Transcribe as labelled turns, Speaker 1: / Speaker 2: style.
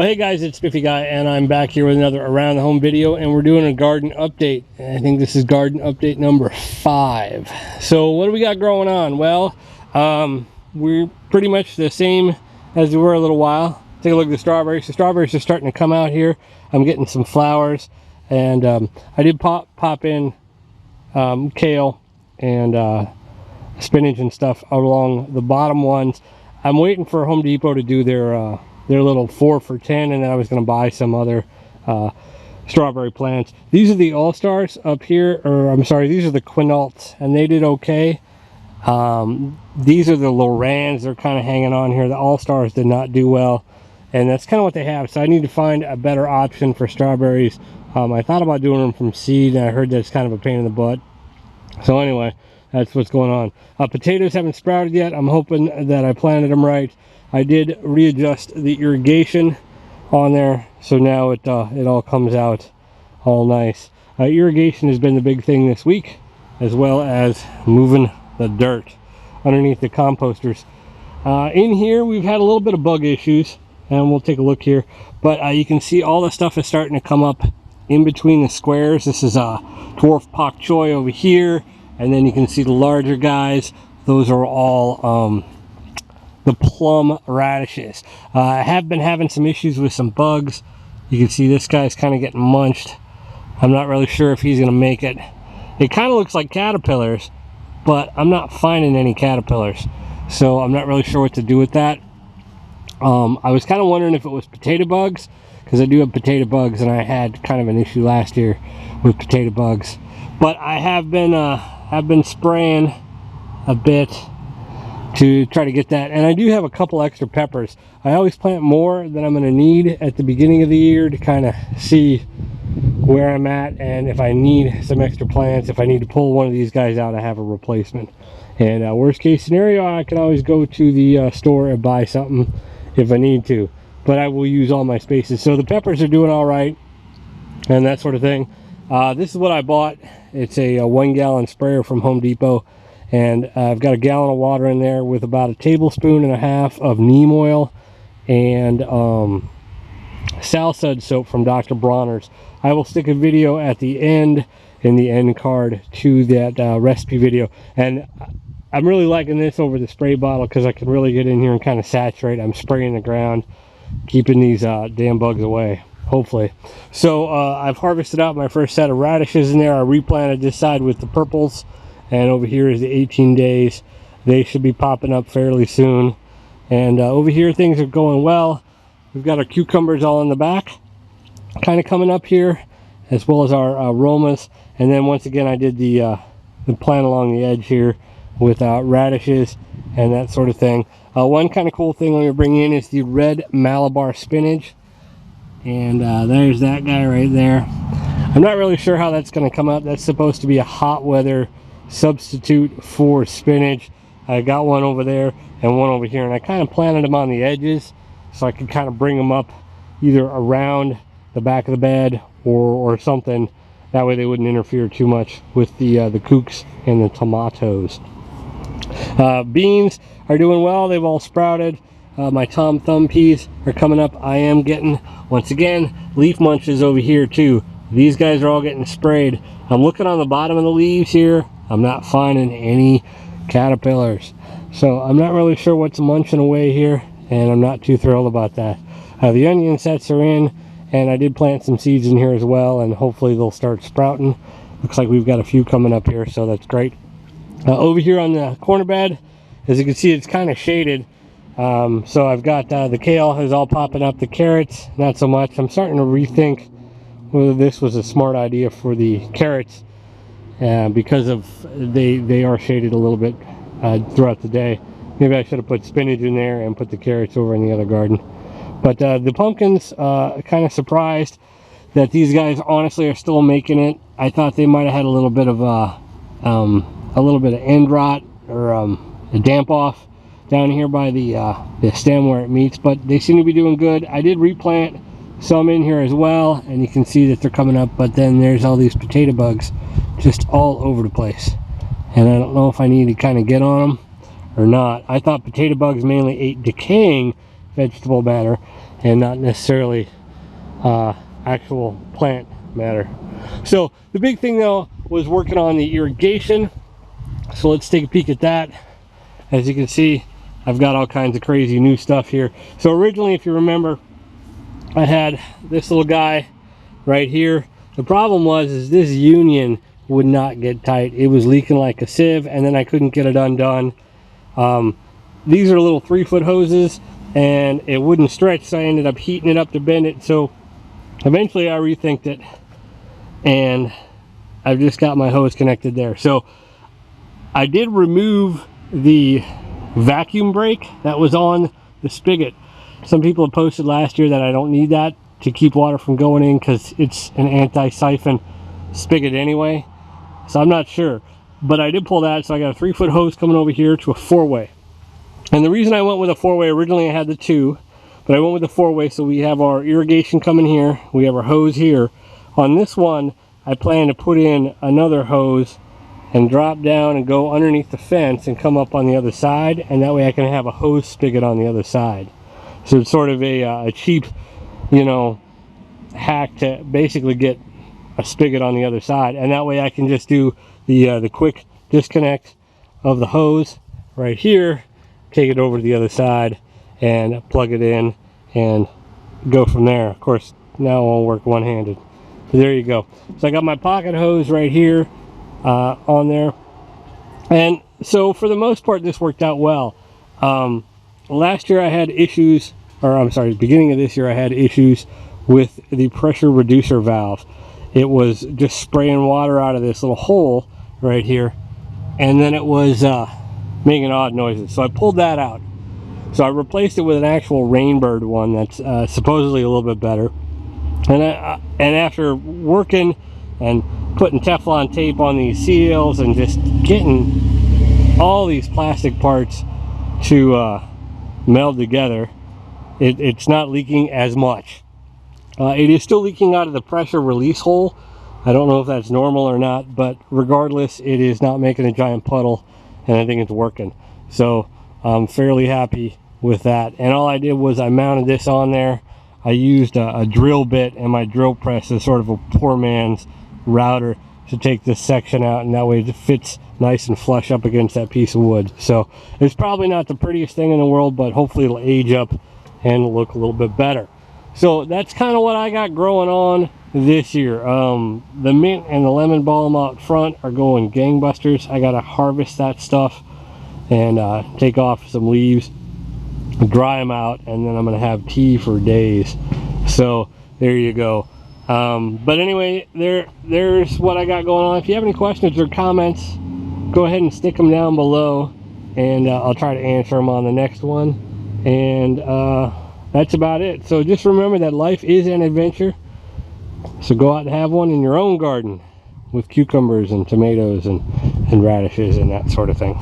Speaker 1: Well, hey guys, it's Spiffyguy, and I'm back here with another Around the Home video, and we're doing a garden update. I think this is garden update number 5. So what do we got growing on? Well, we're pretty much the same as we were a little while. Take a look at the strawberries. The strawberries are starting to come out here. I'm getting some flowers, and I did pop in kale and spinach and stuff along the bottom ones. I'm waiting for Home Depot to do their little 4 for $10, and then I was going to buy some other strawberry plants. These are the All-Stars up here, or I'm sorry, these are the Quinaults, and they did okay. These are the Lorans. They're kind of hanging on here. The All-Stars did not do well, and that's kind of what they have. So I need to find a better option for strawberries. I thought about doing them from seed, and I heard that's kind of a pain in the butt. So anyway, that's what's going on. Potatoes haven't sprouted yet. I'm hoping that I planted them right. I did readjust the irrigation on there, so now it all comes out all nice. Irrigation has been the big thing this week, as well as moving the dirt underneath the composters. In here we've had a little bit of bug issues, and we'll take a look here, but you can see all the stuff is starting to come up in between the squares. This is a dwarf pak choi over here, and then you can see the larger guys. Those are all the plum radishes. I have been having some issues with some bugs. You can see this guy's kind of getting munched. I'm not really sure if he's going to make it. It kind of looks like caterpillars, but I'm not finding any caterpillars, so I'm not really sure what to do with that. I was kind of wondering if it was potato bugs, because I do have potato bugs, and I had kind of an issue last year with potato bugs. But I have been spraying a bit to try to get that, and I do have a couple extra peppers. I always plant more than I'm going to need at the beginning of the year to kind of see where I'm at, and if I need some extra plants, if I need to pull one of these guys out, I have a replacement. And worst case scenario, I can always go to the store and buy something if I need to, but I will use all my spaces. So the peppers are doing all right and that sort of thing. This is what I bought. It's a 1-gallon sprayer from Home Depot. And I've got a gallon of water in there with about 1.5 tablespoons of neem oil and Salsud soap from Dr. Bronner's. I will stick a video at the end, in the end card, to that recipe video. And I'm really liking this over the spray bottle because I can really get in here and kind of saturate. I'm spraying the ground, keeping these damn bugs away, hopefully. So I've harvested out my first set of radishes in there. I replanted this side with the purples. And over here is the 18 days. They should be popping up fairly soon. And over here things are going well. We've got our cucumbers all in the back, kind of coming up here, as well as our aromas. And then once again I did the plant along the edge here with radishes and that sort of thing. One kind of cool thing I'm going to bring in is the red Malabar spinach. And there's that guy right there. I'm not really sure how that's going to come up. That's supposed to be a hot weather substitute for spinach. I got one over there and one over here, and I kind of planted them on the edges so I could kind of bring them up either around the back of the bed or something. That way they wouldn't interfere too much with the kooks and the tomatoes. Beans are doing well. They've all sprouted. My Tom Thumb peas are coming up. I am getting, once again, leaf munches over here too. These guys are all getting sprayed. I'm looking on the bottom of the leaves here. I'm not finding any caterpillars, so I'm not really sure what's munching away here, and I'm not too thrilled about that. The onion sets are in, and I did plant some seeds in here as well, and hopefully they'll start sprouting. Looks like we've got a few coming up here, so that's great. Over here on the corner bed, as you can see, it's kind of shaded, so I've got the kale is all popping up. The carrots, not so much. I'm starting to rethink whether this was a smart idea for the carrots, because of they are shaded a little bit throughout the day. Maybe I should have put spinach in there and put the carrots over in the other garden. But the pumpkins, kind of surprised that these guys honestly are still making it. I thought they might have had a little bit of end rot or a damp off down here by the stem where it meets, but they seem to be doing good. I did replant some in here as well, and you can see that they're coming up, but then there's all these potato bugs just all over the place, and I don't know if I need to kind of get on them or not. I thought potato bugs mainly ate decaying vegetable matter, and not necessarily actual plant matter. So the big thing though was working on the irrigation. So let's take a peek at that. As you can see, I've got all kinds of crazy new stuff here. So originally, if you remember, I had this little guy right here. The problem was this union would not get tight. It was leaking like a sieve, and then I couldn't get it undone. These are little 3-foot hoses, and it wouldn't stretch, so I ended up heating it up to bend it. So eventually I rethinked it, and I've just got my hose connected there. So I did remove the vacuum brake that was on the spigot. Some people have posted last year that I don't need that to keep water from going in because it's an anti-siphon spigot anyway. So I'm not sure, but I did pull that. So I got a 3-foot hose coming over here to a 4-way. And the reason I went with a 4-way, originally I had the 2, but I went with the 4-way so we have our irrigation coming here, we have our hose here. On this one, I plan to put in another hose and drop down and go underneath the fence and come up on the other side, and that way I can have a hose spigot on the other side. So it's sort of a cheap, you know, hack to basically get a spigot on the other side, and that way I can just do the quick disconnect of the hose right here, take it over to the other side and plug it in and go from there. Of course, now it won't work one-handed. So there you go. So I got my pocket hose right here on there, and so for the most part this worked out well. Last year I had issues, or I'm sorry, beginning of this year I had issues with the pressure reducer valve. It was just spraying water out of this little hole right here, and then it was making odd noises. So I pulled that out. So I replaced it with an actual Rainbird one that's supposedly a little bit better. And after working and putting Teflon tape on these seals and just getting all these plastic parts to meld together, it's not leaking as much. It is still leaking out of the pressure release hole. I don't know if that's normal or not, but regardless, it is not making a giant puddle, and I think it's working. So I'm fairly happy with that. And all I did was I mounted this on there. I used a drill bit, and my drill press is sort of a poor man's router to take this section out, and that way it fits nice and flush up against that piece of wood. So it's probably not the prettiest thing in the world, but hopefully it'll age up and look a little bit better. So that's kind of what I got growing on this year. The mint and the lemon balm out front are going gangbusters. I gotta harvest that stuff and take off some leaves, dry them out, and then I'm gonna have tea for days. So there you go. But anyway, there's what I got going on. If you have any questions or comments, go ahead and stick them down below, and I'll try to answer them on the next one. And that's about it. So just remember that life is an adventure. So go out and have one in your own garden with cucumbers and tomatoes and radishes and that sort of thing.